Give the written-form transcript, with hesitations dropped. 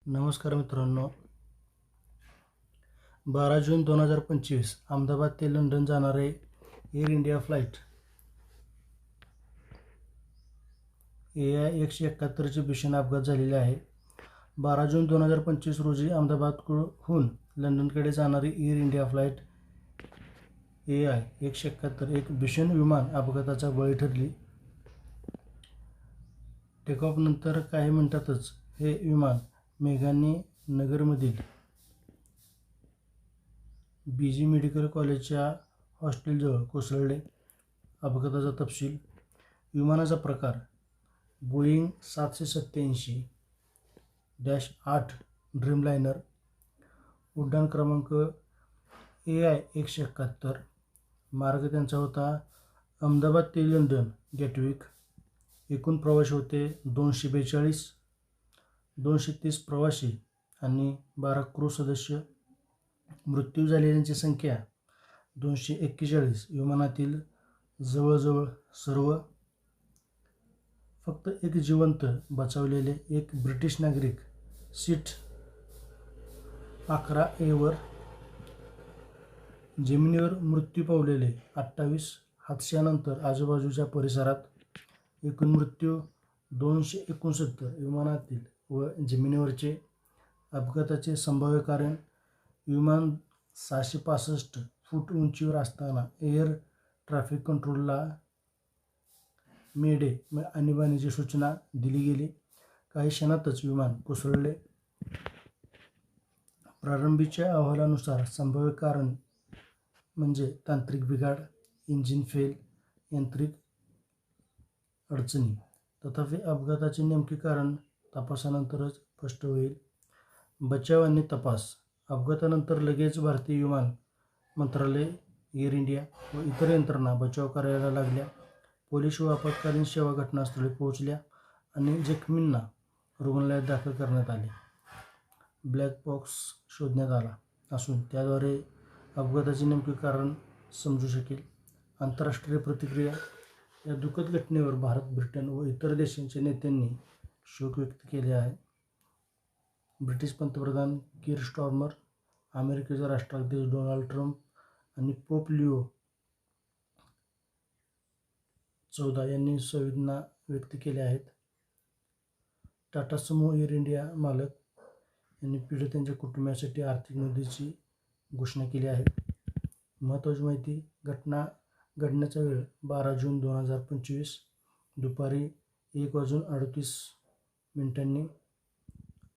नमस्कार मित्रांनो, 12 जून 2025 अहमदाबाद ते लंडन जाणारे एअर इंडिया फ्लाईट AI-171चे भीषण अपघात झालेले आहे. 12 जून 2025 रोजी अहमदाबादहून लंडनकडे जाणारी एअर इंडिया फ्लाईट AI-171 एक भीषण विमान अपघाताचा बळी ठरली. टेकऑफनंतर काही मिनिटातच हे विमान मेघानी नगरमधील BG मेडिकल कॉलेजच्या हॉस्टेलजवळ कोसळले. अपघाताचा तपशील: विमानाचा प्रकार बोईंग 787-8 ड्रीमलाइनर. उड्डाण क्रमांक AI-171. मार्ग त्यांचा होता अहमदाबाद ते लंडन गॅटविक. एकूण प्रवासी होते 242. 230 प्रवासी आणि 12 क्रू सदस्य. मृत्यू झालेल्यांची संख्या 241. विमानातील जवळजवळ सर्व. फक्त एक जिवंत बचावलेले, एक ब्रिटिश नागरिक सीट 11A वर. जमिनीवर मृत्यू पावलेले 28. हादस्यानंतर आजूबाजूच्या परिसरात एकूण मृत्यू 269. विमानातील व जमिनीवरचे. अपघाताचे संभाव्य कारण: विमान 665 फूट उंचीवर असताना एअर ट्रॅफिक कंट्रोलला मेडे आणीबाणीची सूचना दिली गेली. काही क्षणातच विमान कोसळले. प्रारंभीच्या अहवालानुसार संभाव्य कारण म्हणजे तांत्रिक बिघाड, इंजिन फेल, यांत्रिक अडचणी. तथापि अपघाताचे नेमके कारण तपासानंतरच स्पष्ट होईल. बचाव आणि तपास: अपघातानंतर लगेच भारतीय विमान मंत्रालय, एअर इंडिया व इतर यंत्रणा बचाव कार्याला लागल्या. पोलीस व आपत्कालीन सेवा घटनास्थळी पोहोचल्या आणि जखमींना रुग्णालयात दाखल करण्यात आले. ब्लॅक बॉक्स शोधण्यात आला असून त्याद्वारे अपघाताचे नेमके कारण समजू शकेल. आंतरराष्ट्रीय प्रतिक्रिया: या दुःखद घटनेवर भारत, ब्रिटन व इतर देशांच्या नेत्यांनी शोक व्यक्त केले आहे. ब्रिटिश पंतप्रधान कीर स्टार्मर, अमेरिकेचे राष्ट्राध्यक्ष डोनाल्ड ट्रम्प आणि पोप लिओ 14 यांनी संवेदना व्यक्त केल्या आहेत. टाटा समूह एअर इंडिया मालक यांनी पीडितांच्या कुटुंबासाठी आर्थिक मदतीची घोषणा केली आहे. महत्त्वाची माहिती: घटना घडण्याचा वेळ 12 जून 2025 दुपारी 1:38